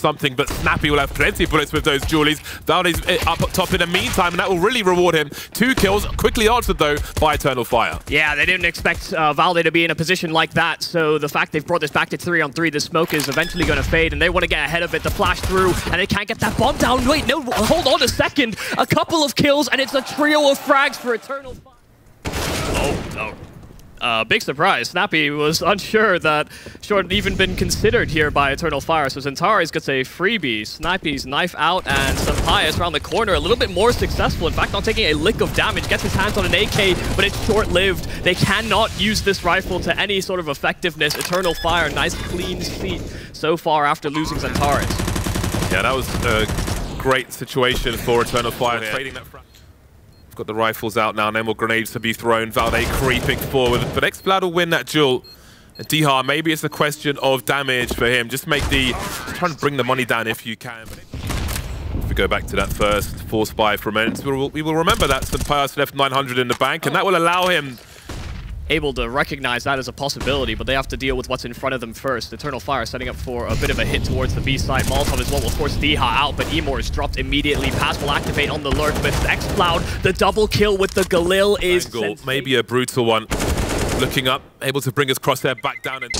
something, but Snappy will have plenty of bullets with those Julies. Valde's up top in the meantime, and that will really reward him. 2 kills, quickly answered though by Eternal Fire. Yeah, they didn't expect Valde to be in a position like that, so the fact they've brought this back to 3-on-3, the smoke is eventually going to fade, and they want to get ahead of it, the flash through, and they can't get that bomb down. Wait, no, hold on a second. A couple of kills, and it's a trio of frags for Eternal Fire. Oh, no. Big surprise. Snappy was unsure that Short had even been considered here by Eternal Fire, so XANTARES gets a freebie. Snappy's knife out, and Sampaius around the corner, a little bit more successful. In fact, not taking a lick of damage, gets his hands on an AK, but it's short-lived. They cannot use this rifle to any sort of effectiveness. Eternal Fire, nice clean sweep so far after losing XANTARES. Yeah, that was a great situation for Eternal Fire, trading that front. Got the rifles out now, no more grenades to be thrown. Valde creeping forward, but Xploud will win that duel. Diha, maybe it's a question of damage for him. Just try and bring the money down if you can. If we go back to that first force buy for a minute, we will remember that Sampaius left 900 in the bank, and that will allow him able to recognize that as a possibility, but they have to deal with what's in front of them first. Eternal Fire setting up for a bit of a hit towards the B side. Molotov as well will force Diha out, but imoRR is dropped immediately. Pass will activate on the lurk, but Xploud, the double kill with the Galil is maybe a brutal one. Looking up, able to bring his crosshair back down and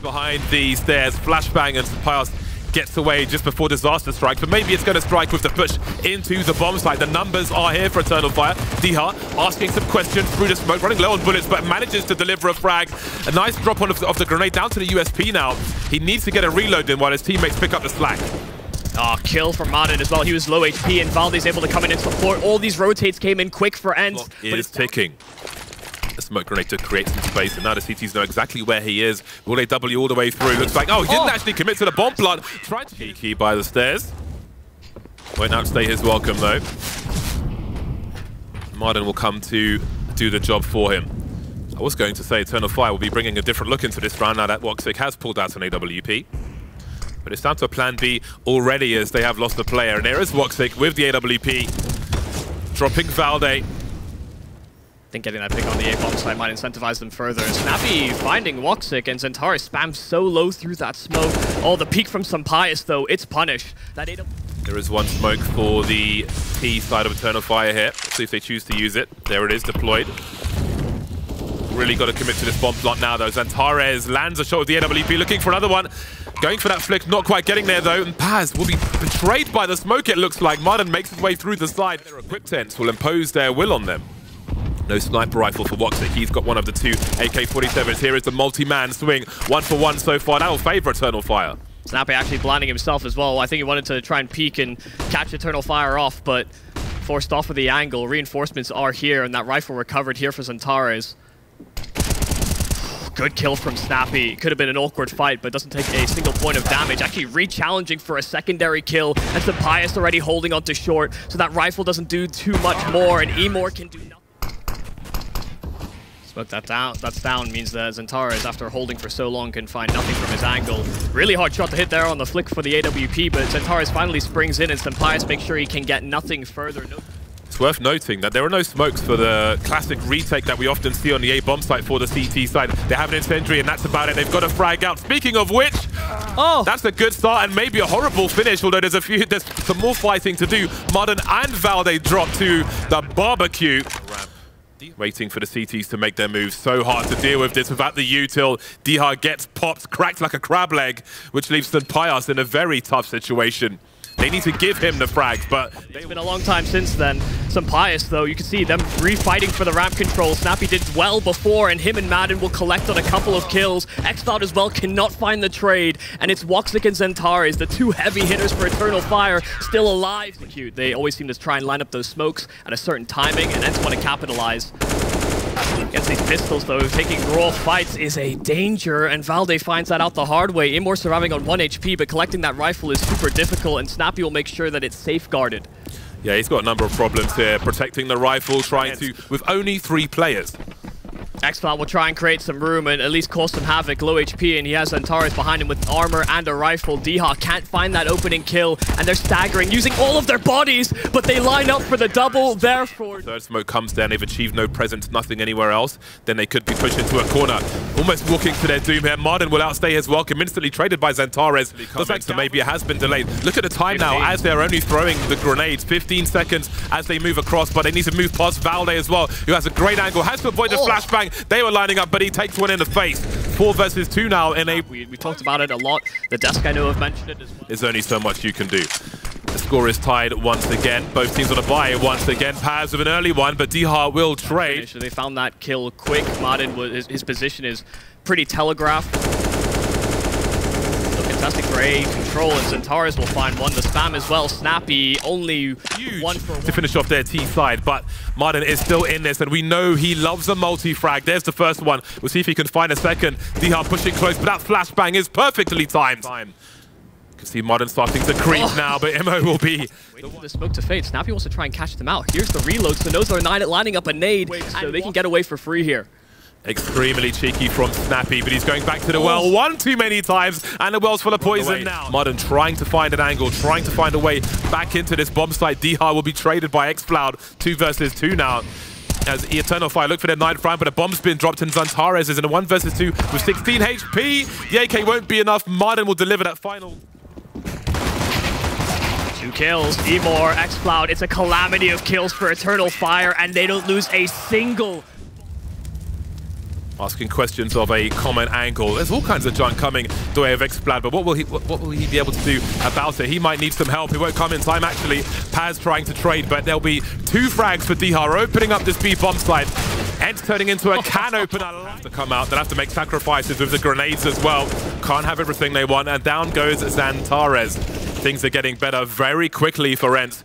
behind the stairs. Flashbang, and Sampaius gets away just before disaster strikes, but maybe it's going to strike with the push into the bomb site. The numbers are here for Eternal Fire. Diha asking some questions through the smoke, running low on bullets, but manages to deliver a frag. A nice drop on of the grenade down to the USP now. He needs to get a reload in while his teammates pick up the slack. Kill from Martin as well. He was low HP, and Valde's able to come in and support. All these rotates came in quick for ENCE. But it's ticking. A smoke grenade to create some space, and now the CTs know exactly where he is. Will they W all the way through? Looks like, he didn't actually commit to the bomb plant. Trying to cheeky by the stairs. Won't outstay his welcome though. Martin will come to do the job for him. I was going to say Eternal Fire will be bringing a different look into this round now that Woxic has pulled out an AWP. But it's down to a plan B already as they have lost a player. And there is Woxic with the AWP. Dropping Valde. I think getting that pick on the A-bomb side might incentivize them further. Snappy finding Woxic, and XANTARES spams so low through that smoke. Oh, the peek from Sampaius though, it's punish. There is one smoke for the T side of Eternal Fire here. Let's see if they choose to use it. There it is, deployed. Really got to commit to this bomb plot now though. XANTARES lands a shot with the AWP, looking for another one. Going for that flick, not quite getting there though, and Paz will be betrayed by the smoke, it looks like. Martin makes his way through the side. Their equip tents will impose their will on them. No sniper rifle for Woxic. He's got one of the 2 AK-47s. Here is the multi-man swing. 1-for-1 so far. That will favor Eternal Fire. Snappy actually blinding himself as well. I think he wanted to try and peek and catch Eternal Fire off, but forced off of the angle. Reinforcements are here, and that rifle recovered here for XANTARES. Good kill from Snappy. Could have been an awkward fight, but doesn't take a single point of damage. Actually re-challenging for a secondary kill, and Sampaius already holding onto short, so that rifle doesn't do too much more, and imoRR can do nothing. Smoke that down. That's down means that XANTARES, after holding for so long, can find nothing from his angle. Really hard shot to hit there on the flick for the AWP, but XANTARES finally springs in, and Sampaius makes sure he can get nothing further. It's worth noting that there are no smokes for the classic retake that we often see on the A-bomb site for the CT side. They have an incendiary, and that's about it. They've got a frag out. Speaking of which, that's a good start and maybe a horrible finish, although there's some more fighting to do. Martin and Valde drop to the barbecue. Waiting for the CTs to make their moves. So hard to deal with this without the util. Diha gets popped, cracked like a crab leg, which leaves Sampaius in a very tough situation. They need to give him the frag, but it's been a long time since then. Sampaius, though, you can see them refighting for the ramp control. Snappy did well before, and him and Madden will collect on a couple of kills. Xcloud as well cannot find the trade, and it's Woxic and XANTARES, the 2 heavy hitters for Eternal Fire, still alive. They always seem to try and line up those smokes at a certain timing, and ENCE want to capitalize. Against these pistols, though, taking raw fights is a danger, and Valde finds that out the hard way. imoRR surviving on 1 HP, but collecting that rifle is super difficult, and Snappy will make sure that it's safeguarded. Yeah, he's got a number of problems here. Protecting the rifle, trying to, with only 3 players. XANTARES will try and create some room and at least cause some havoc. Low HP, and he has XANTARES behind him with armor and a rifle. DH can't find that opening kill, and they're staggering, using all of their bodies, but they line up for the double, therefore. Third smoke comes down, they've achieved no presence, nothing anywhere else. Then they could be pushed into a corner, almost walking to their doom here. Martin will outstay his welcome, instantly traded by XANTARES. Looks like so maybe it has been delayed. Look at the time 15. Now, as they're only throwing the grenades. 15 seconds as they move across, but they need to move past Valde as well, who has a great angle, has to avoid the flashbang. They were lining up, but he takes one in the face. 4 versus 2 now in a... We talked about it a lot. The desk, I know, have mentioned it as well. There's only so much you can do. The score is tied once again. Both teams on a bye once again. Paz with an early one, but DH will trade. They found that kill quick. Martin, his position is pretty telegraphed. Fantastic for A control, and XANTARES will find one to spam as well. Snappy only huge one for one to finish off their T side, but Martin is still in this, and we know he loves a multi-frag. There's the first one. We'll see if he can find a second. DH pushing close, but that flashbang is perfectly timed. You can see Martin starting to creep now, but Imo will be waiting for the smoke to fade. Snappy wants to try and catch them out. Here's the reload, so knows they're 9 at lining up a nade, so they can get away for free here. Extremely cheeky from Snappy, but he's going back to the well one too many times, and the well's full of poison now. Martin trying to find an angle, trying to find a way back into this bomb site. DH will be traded by XCloud. 2 versus 2 now. As Eternal Fire look for their 9th round, but a bomb's been dropped, and XANTARES is in a 1 versus 2 with 16 HP. The AK won't be enough. Martin will deliver that final. 2 kills, imoRR, XCloud. It's a calamity of kills for Eternal Fire, and they don't lose a single. Asking questions of a common angle. There's all kinds of junk coming the way of XCloud, but what will he be able to do about it? He might need some help. He won't come in time, actually. Paz trying to trade, but there'll be 2 frags for DH, opening up this B bomb site. ENCE turning into a can opener. Have to come out. They'll have to make sacrifices with the grenades as well. Can't have everything they want, and down goes XANTARES. Things are getting better very quickly for ENCE.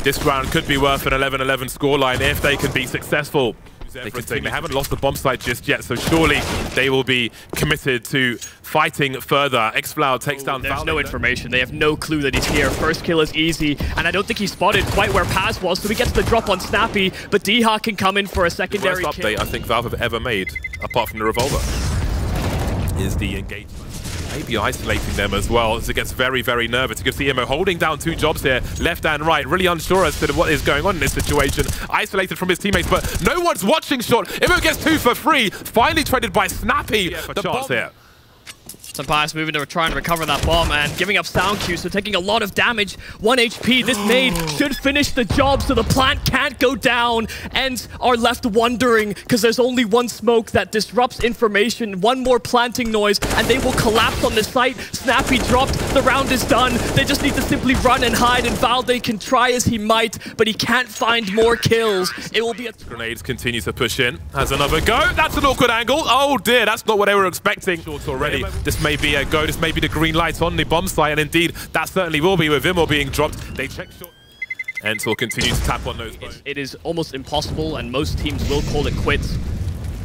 This round could be worth an 11-11 scoreline if they can be successful. They haven't lost the bomb site just yet, so surely they will be committed to fighting further. XCloud takes down There's no information. They have no clue that he's here. First kill is easy, and I don't think he spotted quite where Paz was, so he gets the drop on Snappy, but DH can come in for a secondary kill. The worst update I think Valve have ever made, apart from the revolver, is the engagement. Maybe isolating them as well, as it gets very, very nervous. You can see Imo holding down 2 jobs here, left and right, really unsure as to what is going on in this situation. Isolated from his teammates, but no one's watching short. Imo gets 2 for free, finally traded by Snappy. The chance here. XANTARES moving to try and recover that bomb and giving up sound cues, so taking a lot of damage. 1 HP. This nade should finish the job, so the plant can't go down, and are left wondering because there's only 1 smoke that disrupts information. 1 more planting noise, and they will collapse on the site. Snappy dropped. The round is done. They just need to simply run and hide, and Valde can try as he might, but he can't find more kills. It will be a... Grenades continue to push in. Has another go. That's an awkward angle. Oh dear, that's not what they were expecting. Short already. This may be a go. This may be the green light on the bomb site, and indeed that certainly will be with imo being dropped. They check short. ENCE will continue to tap on those. It is almost impossible, and most teams will call it quits.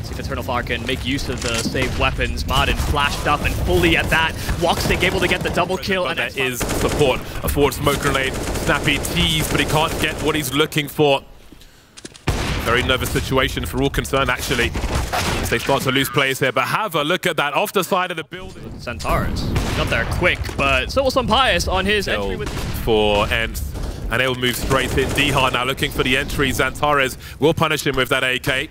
See if Eternal Fire can make use of the saved weapons. Martin flashed up and fully at that. Woxic able to get the double kill. And there is support. A forward smoke grenade. Snappy tease, but he can't get what he's looking for. Very nervous situation for all concerned, actually, as they start to lose players here. But have a look at that off the side of the building. XANTARES got there quick, but so will some bias on his entry with... For ENCE, and they'll move straight in. DH now looking for the entry. XANTARES will punish him with that AK.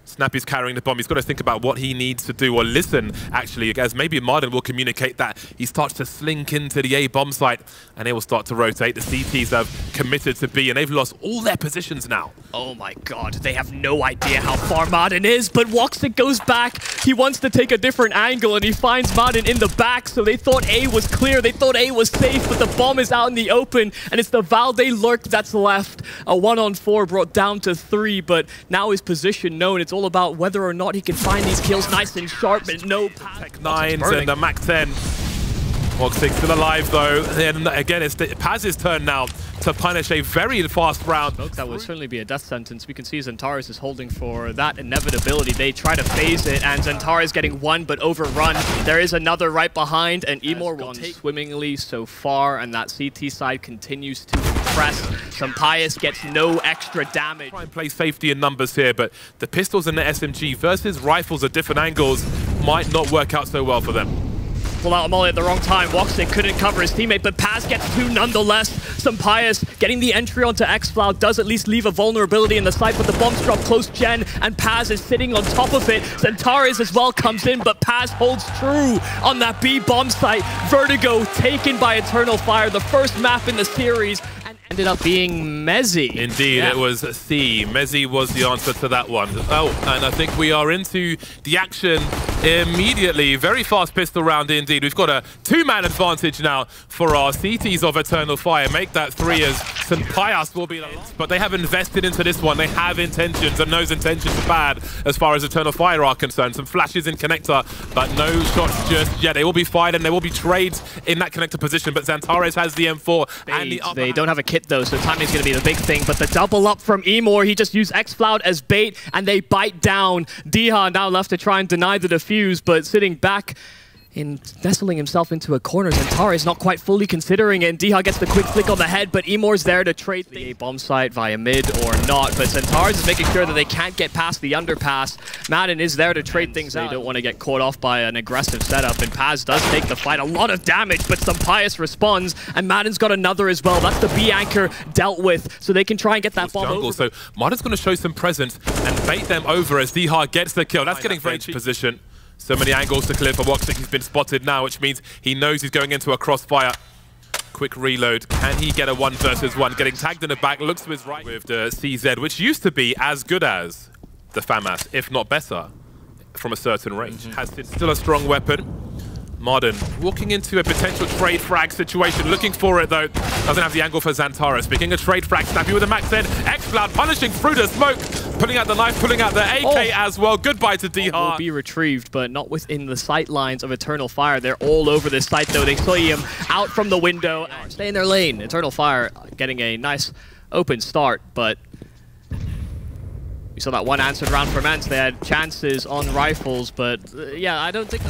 Snappy's carrying the bomb. He's got to think about what he needs to do, or listen, actually, as maybe Martin will communicate that. He starts to slink into the A bomb site, and they will start to rotate. The CTs have committed to B, and they've lost all their positions now. Oh my god, they have no idea how far Martin is, but Woxic goes back. He wants to take a different angle, and he finds Martin in the back, so they thought A was clear. They thought A was safe, but the bomb is out in the open, and it's the Valde lurk that's left. A 1-on-4 brought down to 3, but now his position known. It's all about whether or not he can find these kills nice and sharp, but no Tech 9s and the Mac 10. Woxic still alive though. And again, it's Paz's turn now to punish a very fast round. That would certainly be a death sentence. We can see XANTARES is holding for that inevitability. They try to phase it, and XANTARES getting one, but overrun. There is another right behind, and imoRR will take swimmingly so far, and that CT side continues to press. XANTARES gets no extra damage. Try and play safety in numbers here, but the pistols and the SMG versus rifles at different angles might not work out so well for them. Pull out Molly at the wrong time. Woxic couldn't cover his teammate, but Paz gets two nonetheless. XANTARES getting the entry onto XFlow does at least leave a vulnerability in the site, but the bombs drop close gen, and Paz is sitting on top of it. XANTARES as well comes in, but Paz holds true on that B bomb site. Vertigo taken by Eternal Fire, the first map in the series. Ended up being Mezzi. Indeed, It was C. Mezzi was the answer to that one. Oh, and I think we are into the action immediately. Very fast pistol round indeed. We've got a two-man advantage now for our CTs of Eternal Fire. Make that 3 as XANTARES will be the last. But they have invested into this one. They have intentions, and those intentions are bad as far as Eternal Fire are concerned. Some flashes in connector, but no shots just yet. They will be fired, and there will be trades in that connector position, but XANTARES has the M4 and the upper. They don't have a kit though, so timing's going to be the big thing. But the double up from imoRR, he just used XFlow as bait, and they bite down. Diha now left to try and deny the defuse, but sitting back in nestling himself into a corner. XANTARES not quite fully considering it, and Diha gets the quick flick on the head, but imoRR's there to trade the bomb site via mid or not. But XANTARES is making sure that they can't get past the underpass. Madden is there to trade things out. They don't want to get caught off by an aggressive setup, and Paz does take the fight. A lot of damage, but XANTARES responds, and Madden's got another as well. That's the B anchor dealt with, so they can try and get that bomb over. So Madden's going to show some presence and bait them over as Diha gets the kill. That's getting very cheap position. So many angles to clear for Woxic. He's been spotted now, which means he knows he's going into a crossfire. Quick reload. Can he get a 1 versus 1? Getting tagged in the back, looks to his right with the CZ, which used to be as good as the FAMAS, if not better, from a certain range. Has still a strong weapon. Marden walking into a potential trade frag situation, looking for it though. Doesn't have the angle for XANTARES. Speaking of trade frag, Snappy with a max end. XFlow punishing through the smoke, pulling out the knife, pulling out the AK as well. Goodbye to Diha. Will be retrieved, but not within the sight lines of Eternal Fire. They're all over this site though. They see him out from the window. Stay in their lane. Eternal Fire getting a nice open start, but we saw that one answered round from ENCE. They had chances on rifles, but yeah, I don't think...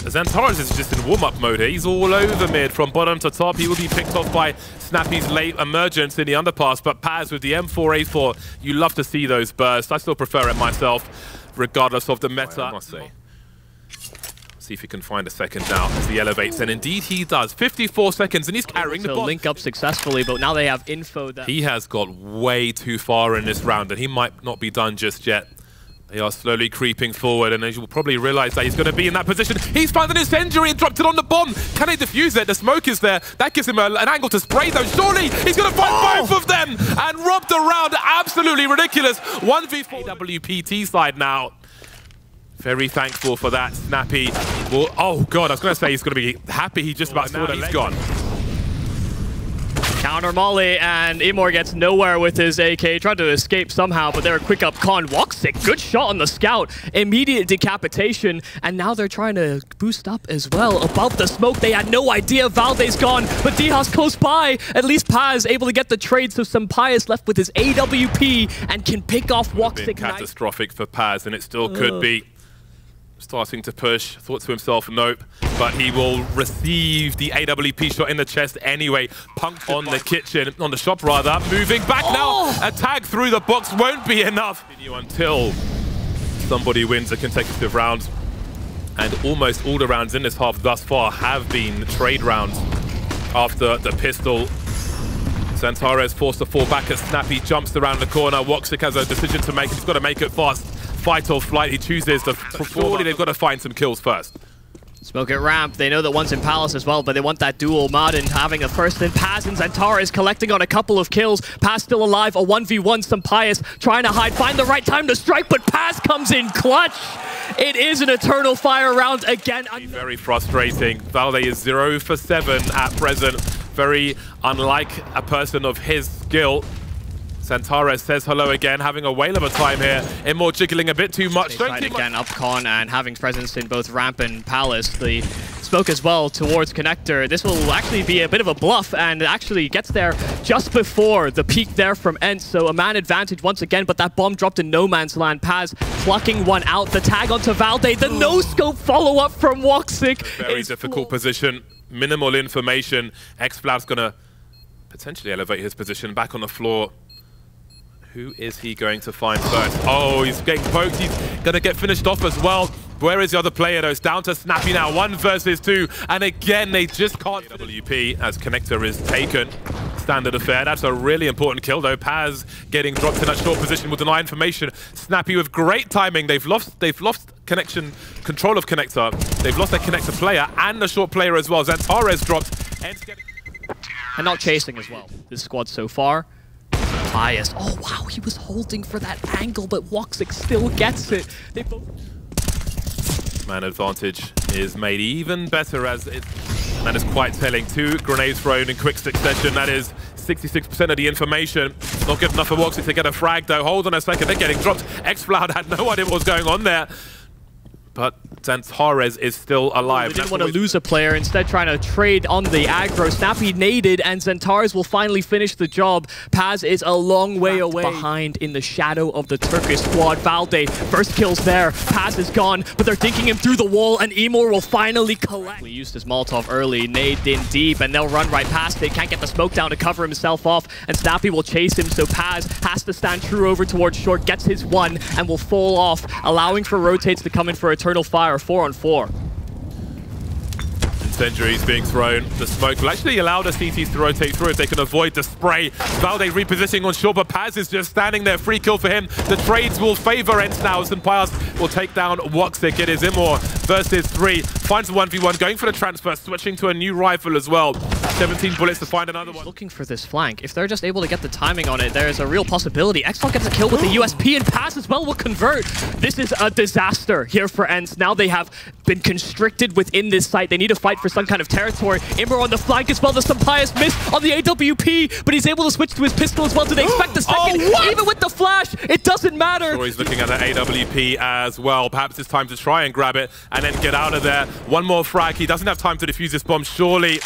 XANTARES is just in warm-up mode here. He's all over mid from bottom to top. He will be picked off by Snappy's late emergence in the underpass, but Paz with the M4A4, you love to see those bursts. I still prefer it myself, regardless of the meta, I must say. See if he can find a second now as he elevates, and indeed he does. 54 seconds, and he's carrying the ball. Link up successfully, but now they have info that... He has got way too far in this round, and he might not be done just yet. They are slowly creeping forward, and as you'll probably realize that he's going to be in that position. He's found an incendiary and dropped it on the bomb. Can they defuse it? The smoke is there. That gives him an angle to spray, though. Surely he's going to find both of them and rob the round. Absolutely ridiculous. 1v4 WPT side now. Very thankful for that. Snappy will... Oh, God, I was going to say he's going to be happy he just about saw that. He's gone. Counter molly, and imoRR gets nowhere with his AK. Tried to escape somehow, but they're a quick up con. Woxic, good shot on the scout. Immediate decapitation, and now they're trying to boost up as well. Above the smoke, they had no idea Valde's gone, but Diha's close by. At least Paz able to get the trade, so XANTARES left with his AWP and can pick off Woxic. Catastrophic for Paz, and it still could be. Starting to push, thought to himself, nope, but he will receive the AWP shot in the chest anyway. Punked on the kitchen, on the shop rather, moving back now. A tag through the box won't be enough until somebody wins a consecutive round. And almost all the rounds in this half thus far have been trade rounds after the pistol. XANTARES forced to fall back as Snappy jumps around the corner. Woxic has a decision to make. He's got to make it fast. Fight or flight, he chooses to... Surely they've got to find some kills first. Smoke at ramp. They know that one's in Palace as well, but they want that duel. Marden having a first in Paz, and XANTARES collecting on a couple of kills. Paz still alive, a 1v1. XANTARES trying to hide, find the right time to strike, but Paz comes in clutch. It is an Eternal Fire round again. Very frustrating. Valde is 0 for 7 at present. Very unlike a person of his skill. XANTARES says hello again, having a whale of a time here. imoRR jiggling a bit too much. They tried again up con and having presence in both ramp and Palace. The smoke as well towards Connector. This will actually be a bit of a bluff and actually gets there just before the peak there from ENCE. So a man advantage once again, but that bomb dropped in no man's land. Paz plucking one out. The tag onto Valde. The no-scope follow-up from Woxic. Very difficult position. Minimal information. XFlab's going to potentially elevate his position back on the floor. Who is he going to find first? Oh, he's getting poked. He's going to get finished off as well. Where is the other player, though? It's down to Snappy now. 1 versus 2. And again, they just can't. WP as Connector is taken. Standard affair. That's a really important kill, though. Paz getting dropped in that short position will deny information. Snappy with great timing. They've lost control of Connector. They've lost their Connector player and the short player as well. XANTARES dropped. And not chasing as well. This squad so far. Biased. Oh, wow, he was holding for that angle, but Woxic still gets it. They both... Man advantage is made even better as it... That is quite telling. 2 grenades thrown in quick succession. That is 66% of the information. Not good enough for Woxic to get a frag, though. Hold on a second. They're getting dropped. XFloud had no idea what was going on there. But XANTARES is still alive. They didn't want to lose a player, instead trying to trade on the aggro. Snappy naded, and XANTARES will finally finish the job. Paz is a long way away behind in the shadow of the Turkish squad. Valde, first kills there. Paz is gone, but they're dinking him through the wall, and imoRR will finally collect. He used his Molotov early, naded in deep, and they'll run right past it. Can't get the smoke down to cover himself off, and Snappy will chase him, so Paz has to stand true over towards short, gets his 1, and will fall off, allowing for rotates to come in for Eternal Fire 4-on-4. Incendiaries being thrown. The smoke will actually allow the CTs to rotate through if they can avoid the spray. Valde repositioning on short, but Paz is just standing there. Free kill for him. The trades will favor ENCE now. Sampayas will take down Woxic. It is imoRR versus 3. Finds a 1v1, going for the transfer, switching to a new rifle as well. 17 bullets to find another one. Looking for this flank. If they're just able to get the timing on it, there's a real possibility. XFloud gets a kill with the USP, and Paz as well will convert. This is a disaster here for ENCE. Now they have been constricted within this site. They need to fight for some kind of territory. imoRR on the flank as well. The Sampayas miss on the AWP, but he's able to switch to his pistol as well. Do they expect the second? Oh, even with the flash, it doesn't matter. Sure, he's looking at the AWP as well. Perhaps it's time to try and grab it and then get out of there. One more frag. He doesn't have time to defuse this bomb, surely.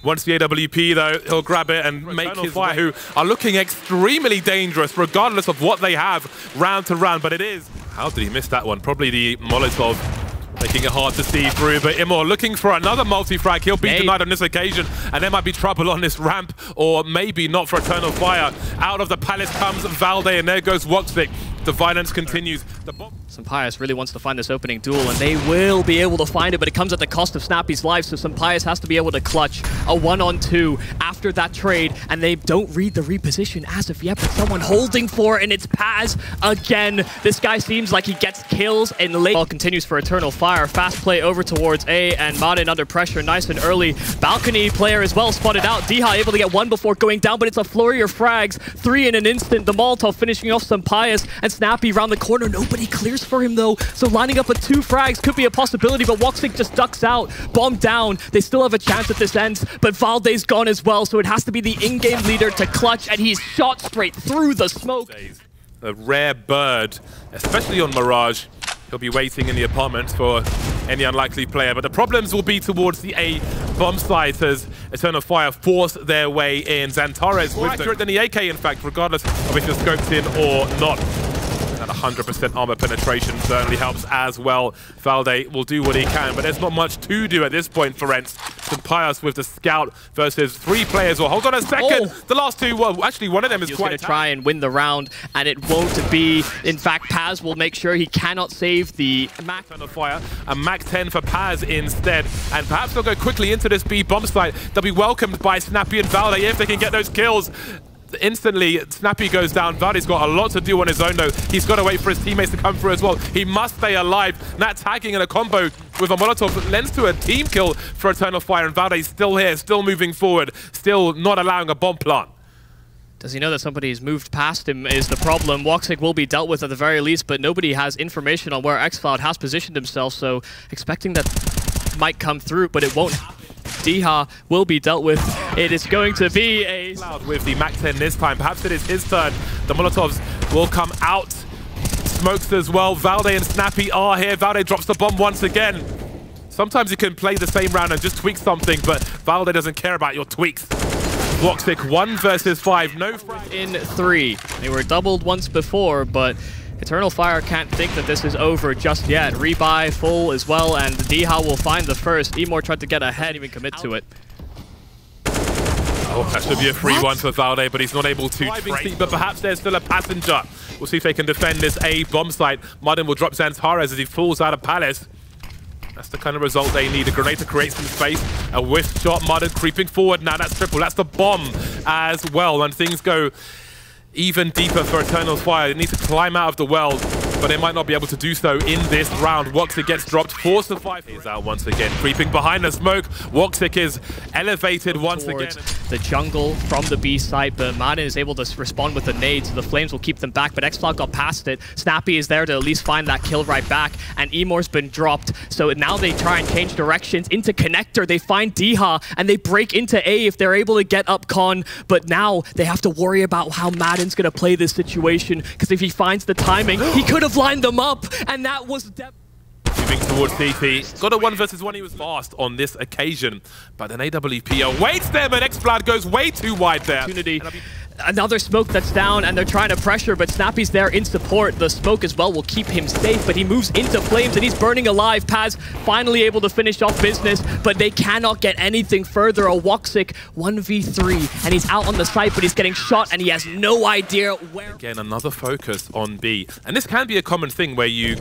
Once the AWP, though, he'll grab it and make his fire, who are looking extremely dangerous, regardless of what they have round to round. But it is. How did he miss that one? Probably the Molotov making it hard to see through. But imoRR looking for another multi-frag. He'll be denied on this occasion, and there might be trouble on this ramp, or maybe not for Eternal Fire. Out of the palace comes Valde, and there goes Woxic. The violence continues. Sampayas really wants to find this opening duel, and they will be able to find it, but it comes at the cost of Snappy's life, so Sampayas has to be able to clutch a 1-on-2 after that trade, and they don't read the reposition as of yet, but someone holding for it, and it's Paz again. This guy seems like he gets kills, and late ball continues for Eternal Fire. Fast play over towards A, and Madin under pressure, nice and early. Balcony player as well spotted out. Diha able to get 1 before going down, but it's a flurry of frags. 3 in an instant. The Molotov finishing off Sampayas, and Snappy around the corner. Nobody clears for him, though, so lining up with 2 frags could be a possibility, but Woxic just ducks out. Bomb down. They still have a chance at this end, but Valde's gone as well, so it has to be the in-game leader to clutch, and he's shot straight through the smoke. A rare bird, especially on Mirage. He'll be waiting in the apartment for any unlikely player, but the problems will be towards the A bomb site as Eternal Fire force their way in. XANTARES more accurate than the AK, in fact, regardless of if you're scoped in or not. That 100% armor penetration certainly helps as well. Valde will do what he can, but there's not much to do at this point for ENCE. Sampayas with the scout versus 3 players. Well, hold on a second. The last 2, well, actually one of them is quite going to try and win the round, and it won't be. In fact, Paz will make sure he cannot save the Mac. On fire. A Mac 10 for Paz instead, and perhaps they'll go quickly into this B bomb site. They'll be welcomed by Snappy and Valde if they can get those kills. Instantly, Snappy goes down. Valde's got a lot to do on his own, though. He's got to wait for his teammates to come through as well. He must stay alive. That tagging and a combo with a Molotov lends to a team kill for Eternal Fire, and Valde's still here, still moving forward, still not allowing a bomb plant. Does he know that somebody's moved past him is the problem. Woxic will be dealt with at the very least, but nobody has information on where XFloud has positioned himself, so expecting that might come through, but it won't happen. Diha will be dealt with. It is going to be a... With the Mac 10 this time. Perhaps it is his turn. The Molotovs will come out. Smokes as well. Valde and Snappy are here. Valde drops the bomb once again. Sometimes you can play the same round and just tweak something, but Valde doesn't care about your tweaks. Woxic 1 versus 5, no in 3. They were doubled once before, but Eternal Fire can't think that this is over just yet. Rebuy full as well, and Diha will find the first. imoRR tried to get ahead, even commit to it. Oh, that should be a free one for Valde, but he's not able to trade. But perhaps there's still a passenger. We'll see if they can defend this A bomb site. Mudden will drop XANTARES as he falls out of Palace. That's the kind of result they need. A grenade to create some space. A whiff shot. Mudden creeping forward now. That's triple. That's the bomb as well. And things go even deeper for Eternal Fire. They need to climb out of the well, but they might not be able to do so in this round. Woxic gets dropped. 4-5 is out once again. Creeping behind the smoke. Woxic is elevated once again. The jungle from the B site, but Madden is able to respond with a nade, so the flames will keep them back, but XCloud got past it. Snappy is there to at least find that kill right back, and imoRR's been dropped. So now they try and change directions into connector. They find Diha, and they break into A if they're able to get up Con, but now they have to worry about how Madden's going to play this situation, because if he finds the timing, he could have lined them up, and that was moving towards TP. Got a 1 versus 1. He was fast on this occasion, but an AWP awaits them, and XCloud goes way too wide there. Another smoke that's down, and they're trying to pressure, but Snappy's there in support. The smoke as well will keep him safe, but he moves into flames, and he's burning alive. Paz finally able to finish off business, but they cannot get anything further. A Woxic 1v3, and he's out on the site, but he's getting shot, and he has no idea where. Again, another focus on B. And this can be a common thing where you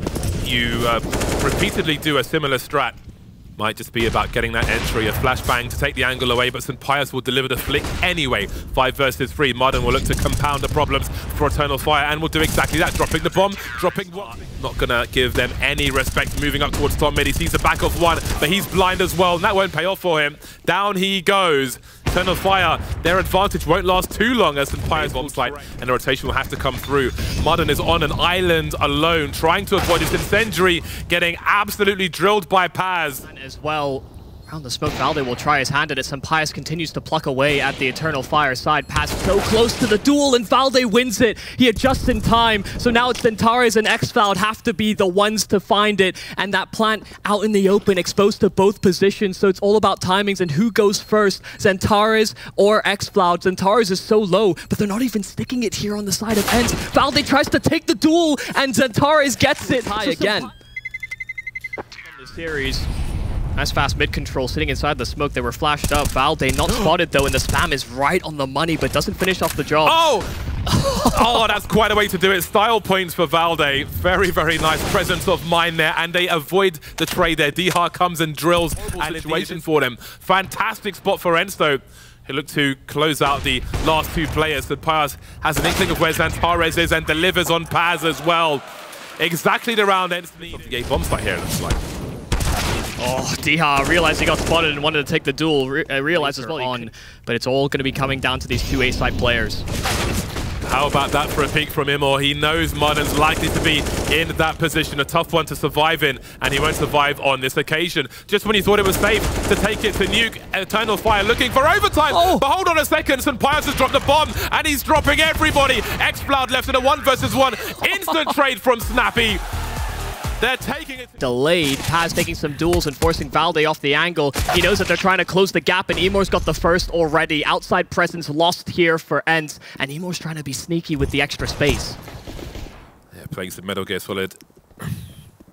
repeatedly do a similar strat. Might just be about getting that entry, a flashbang to take the angle away, but St. Pius will deliver the flick anyway. 5 versus 3. Modern will look to compound the problems for Eternal Fire, and will do exactly that. Dropping the bomb, dropping one. Not gonna give them any respect. Moving up towards top mid. He sees the back of one, but he's blind as well, and that won't pay off for him. Down he goes. Eternal Fire, their advantage won't last too long as St. Pius bomb site, and the rotation will have to come through. Modern is on an island alone, trying to avoid his incendiary, getting absolutely drilled by Paz. As well, around the smoke, Valde will try his hand at it. St. Pius continues to pluck away at the Eternal Fire side. Paz so close to the duel, and Valde wins it. He adjusts in time, so now it's XANTARES and XCloud have to be the ones to find it, and that plant out in the open, exposed to both positions, so it's all about timings and who goes first, XANTARES or XCloud. XANTARES is so low, but they're not even sticking it here on the side of ENCE. Valde tries to take the duel, and XANTARES gets it high again. The series. Nice fast mid-control sitting inside the smoke. They were flashed up. Valde not spotted though, and the spam is right on the money, but doesn't finish off the job. Oh, that's quite a way to do it. Style points for Valde. Very, very nice presence of mind there, and they avoid the trade there. Diha comes and drills a situation for them. Fantastic spot for ENCE though. He looked to close out the last two players. St. Pius has an inkling of where XANTARES is and delivers on Paz as well. Exactly the round ENCE needs. The bomb site here, it looks like. Oh, Diha realized he got spotted and wanted to take the duel. Realized as well on, but it's all going to be coming down to these two A-side players. How about that for a peek from imoRR? He knows Modern's likely to be in that position, a tough one to survive in, and he won't survive on this occasion. Just when he thought it was safe to take it to nuke, Eternal Fire looking for overtime. But hold on a second, St. Pius has dropped the bomb, and he's dropping everybody. XCloud left in a 1 versus 1. Instant trade from Snappy. They're taking it. Delayed. Paz taking some duels and forcing Valde off the angle. He knows that they're trying to close the gap, and imoRR's got the first already. Outside presence lost here for ENCE, and imoRR's trying to be sneaky with the extra space. Yeah, playing some Metal Gear Solid.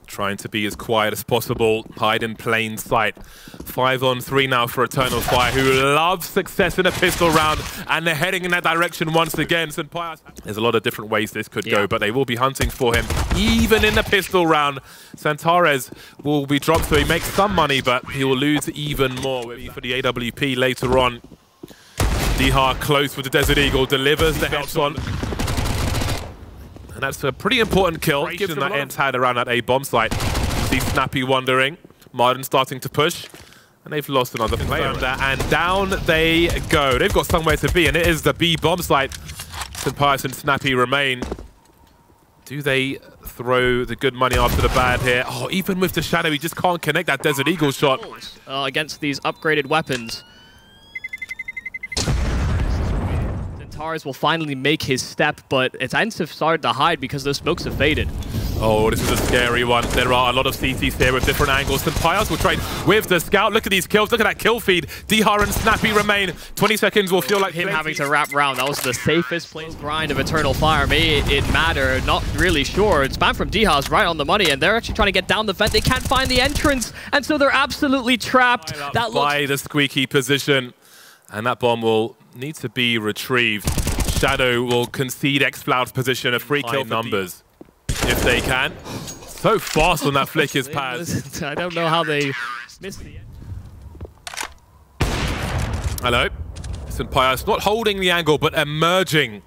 Trying to be as quiet as possible, hide in plain sight. 5 on 3 now for Eternal Fire, who loves success in a pistol round, and they're heading in that direction once again. St. Pius. There's a lot of different ways this could go, but they will be hunting for him, even in the pistol round. XANTARES will be dropped, so he makes some money, but he will lose even more for the AWP later on. Diha close with the Desert Eagle, delivers the heads on. And that's a pretty important kill, given that ENCE had around that A bomb site. See Snappy wandering, Martin starting to push, and they've lost another player. And down they go. They've got somewhere to be, and it is the B bomb site. St. Pius and Snappy remain. Do they throw the good money after the bad here? Oh, even with the shadow, he just can't connect that Desert Eagle shot. Against these upgraded weapons. XANTARES will finally make his step, but it's ENCE have started to hide because those smokes have faded. Oh, this is a scary one. There are a lot of CTs here with different angles. And Pius will trade with the scout. Look at these kills. Look at that kill feed. Dihar and Snappy remain. 20 seconds will feel like him having to wrap round. That was the safest place grind of Eternal Fire. May it matter? Not really sure. Spam from Dihar's right on the money, and they're actually trying to get down the vent. They can't find the entrance, and so they're absolutely trapped. That by the squeaky position, and that bomb will need to be retrieved. Shadow will concede xFloud's position. A free kill numbers. If they can. So fast on that flick is Paz. I don't know how they missed the end. Hello. St. Pius not holding the angle, but emerging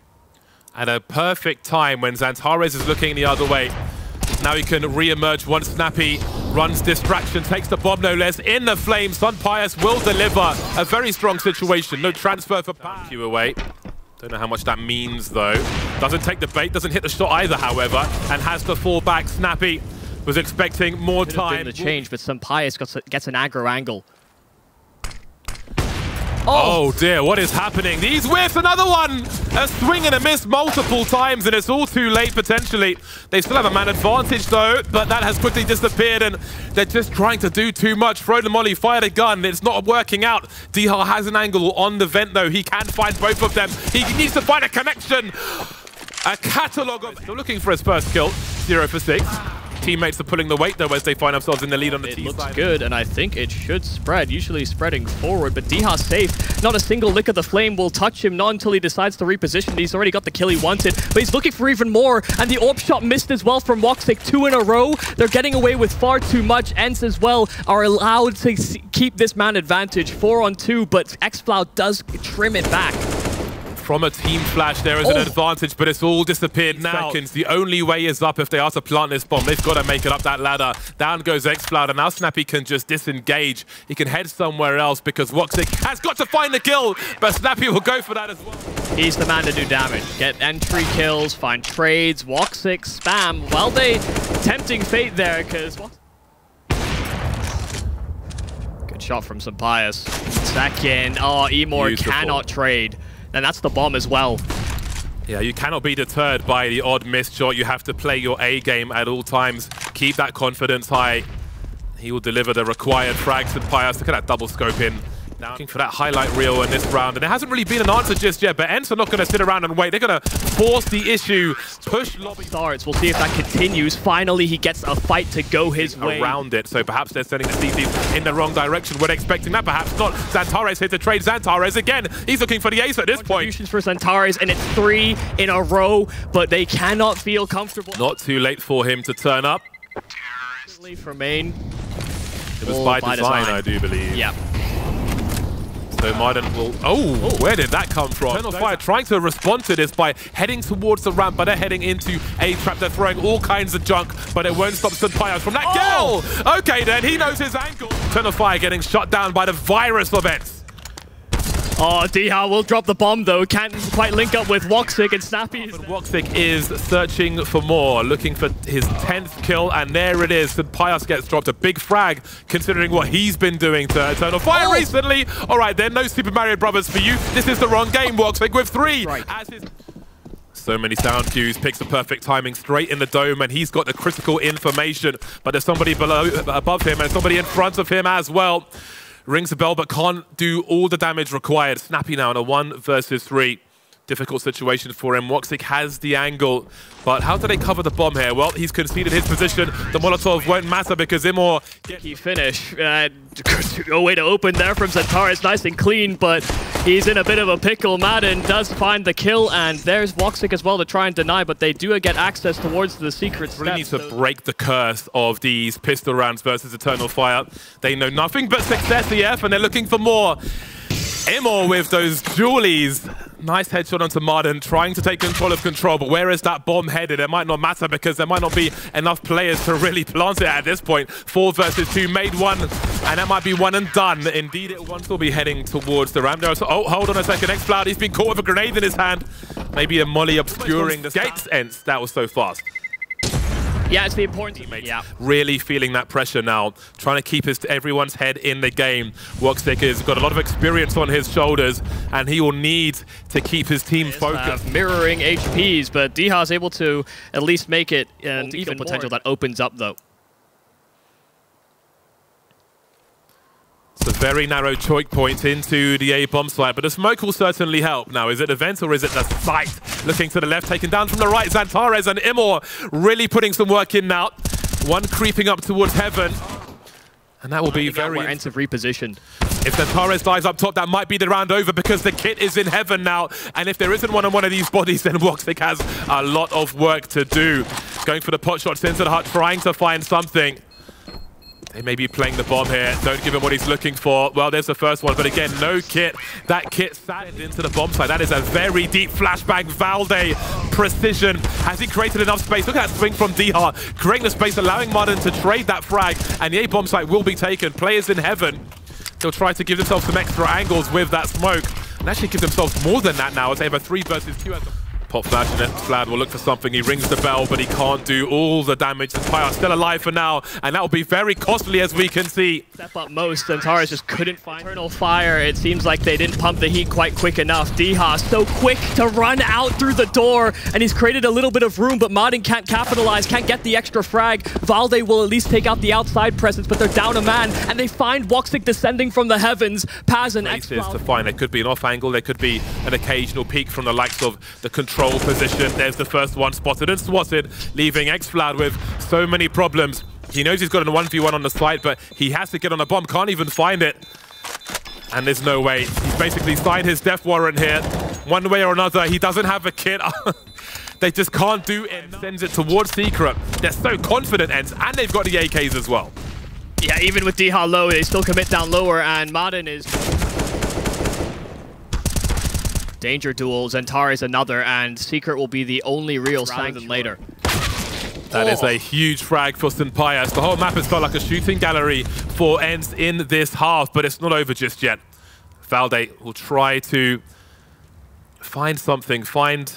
at a perfect time when XANTARES is looking the other way. Now he can re-emerge once Snappy runs distraction, takes the bomb no less in the flame. St. Pius will deliver a very strong situation. No transfer for Paz. Away. Don't know how much that means, though. Doesn't take the bait, doesn't hit the shot either, however, and has to fall back. Snappy was expecting more time. The change, but St. Pius gets an aggro angle. Oh dear, what is happening? These whiffs, another one! A swing and a miss multiple times, and it's all too late, potentially. They still have a man advantage, though, but that has quickly disappeared, and they're just trying to do too much. Throw the molly, fire the gun. It's not working out. Dihar has an angle on the vent, though. He can find both of them. He needs to find a connection. A catalogue of... Still looking for his first kill. 0 for 6. Teammates are pulling the weight, though, as they find themselves in the lead on the T side. It looks good, and I think it should spread, usually spreading forward, but Dihar's safe. Not a single lick of the flame will touch him, not until he decides to reposition. He's already got the kill he wanted, but he's looking for even more, and the orb shot missed as well from Woxic, 2 in a row. They're getting away with far too much. ENCE as well are allowed to keep this man advantage, 4 on 2, but xFloud does trim it back. From a team flash, there is an advantage, but it's all disappeared now. The only way is up if they are to plant this bomb. They've got to make it up that ladder. Down goes xFloud, and now Snappy can just disengage. He can head somewhere else because Woxic has got to find the kill, but Snappy will go for that as well. He's the man to do damage. Get entry kills, find trades, Woxic, spam. Well, they tempting fate there, because... Good shot from St. Pius. Second. Oh, imoRR cannot trade. And that's the bomb as well. Yeah, you cannot be deterred by the odd missed shot. You have to play your A game at all times. Keep that confidence high. He will deliver the required frags to Pius. Look at that double scope in. Now looking for that highlight reel in this round. And there hasn't really been an answer just yet, but ENCE are not going to sit around and wait. They're going to force the issue, push lobby. Starts. We'll see if that continues. Finally, he gets a fight to go his way. Around it, so perhaps they're sending the CTs in the wrong direction. We're expecting that, perhaps not. XANTARES here to trade XANTARES again. He's looking for the ace at this point. Contributions for XANTARES, and it's 3 in a row, but they cannot feel comfortable. Not too late for him to turn up. For main. It was by design, I do believe. Yeah. So Marden will... Oh, where did that come from? Eternal Fire trying to respond to this by heading towards the ramp, but they're heading into a trap. They're throwing all kinds of junk, but it won't stop St. Pius from that kill! Okay then, he knows his angle. Eternal Fire getting shut down by the virus of ENCE. Oh, Dihar will drop the bomb though. Can't quite link up with Woxic and Snappy. But Woxic is searching for more, looking for his 10th kill, and there it is. St. Pius gets dropped. A big frag, considering what he's been doing to Eternal Fire recently. All right, then, no Super Mario Brothers for you. This is the wrong game, Woxic, with 3. Right. So many sound cues, picks the perfect timing straight in the dome, and he's got the critical information. But there's somebody above him and somebody in front of him as well. Rings a bell, but can't do all the damage required. Snappy now in a 1 versus 3. Difficult situation for him. Woxic has the angle, but how do they cover the bomb here? Well, he's conceded his position. The Molotov won't matter because imoRR... Key finish. Good way to open there from XANTARES. Nice and clean, but he's in a bit of a pickle. Madden does find the kill, and there's Woxic as well to try and deny, but they do get access towards the secret steps. Really need to break the curse of these pistol rounds versus Eternal Fire. They know nothing but success, EF, and they're looking for more. imoRR with those dualies. Nice headshot onto Marden, trying to take control of control, but where is that bomb headed? It might not matter because there might not be enough players to really plant it at this point. 4 versus 2, made 1, and that might be 1 and done. Indeed, it won't still be heading towards the ramp. Oh, hold on a second, xFloud, he's been caught with a grenade in his hand. Maybe a molly obscuring the gates. ENCE, that was so fast. Yeah, it's the important teammate. Yeah. Really feeling that pressure now, trying to keep everyone's head in the game. Woxic has got a lot of experience on his shoulders, and he will need to keep his team focused. Mirroring HPs, but Diha is able to at least make it an even potential that opens up, though. It's a very narrow choke point into the A bomb site, but the smoke will certainly help. Now, is it the vent or is it the site? Looking to the left, taken down from the right. XANTARES and imoRR really putting some work in now. One creeping up towards heaven. And that will be very... where ENCE have repositioned. If XANTARES dies up top, that might be the round over because the kit is in heaven now. And if there isn't one on one of these bodies, then Woxic has a lot of work to do. Going for the pot shots into the hut, trying to find something. They may be playing the bomb here. Don't give him what he's looking for. Well, there's the first one, but again, no kit. That kit sat into the bomb site. That is a very deep flashbang. Valde, precision. Has he created enough space? Look at that swing from Diha, creating the space, allowing Martin to trade that frag, and the A bomb site will be taken. Players in heaven. They'll try to give themselves some extra angles with that smoke, and actually give themselves more than that now as they have a 3 versus 2 at the Pop flash and Vlad will look for something. He rings the bell, but he can't do all the damage. The Pyre still alive for now, and that will be very costly as we can see. Step up most, XANTARES just couldn't find Eternal Fire. It seems like they didn't pump the heat quite quick enough. Diha so quick to run out through the door, and he's created a little bit of room, but Martin can't capitalize, can't get the extra frag. Valde will at least take out the outside presence, but they're down a man, and they find Woxic descending from the heavens. Paz and X to find. There could be an off angle, there could be an occasional peek from the likes of the control position. There's the first one spotted and swatted, leaving XFlad with so many problems. He knows he's got a 1v1 on the site, but he has to get on a bomb, can't even find it. And there's no way. He's basically signed his death warrant here. One way or another, he doesn't have a kit. They just can't do it. Sends it towards Secret. They're so confident, ENCE, and they've got the AKs as well. Yeah, even with Diha low, they still commit down lower, and Martin is... Danger duel, XANTARES another, and Secret will be the only real sanction later. That is a huge frag for St. Pius. The whole map has felt like a shooting gallery for ENCE in this half, but it's not over just yet. Valde will try to find something, find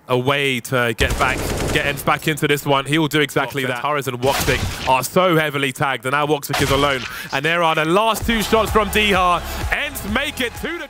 a way to get ENCE back into this one. He will do exactly that. XANTARES and Woxic are so heavily tagged, and now Woxic is alone. And there are the last 2 shots from Diha. ENCE make it to the...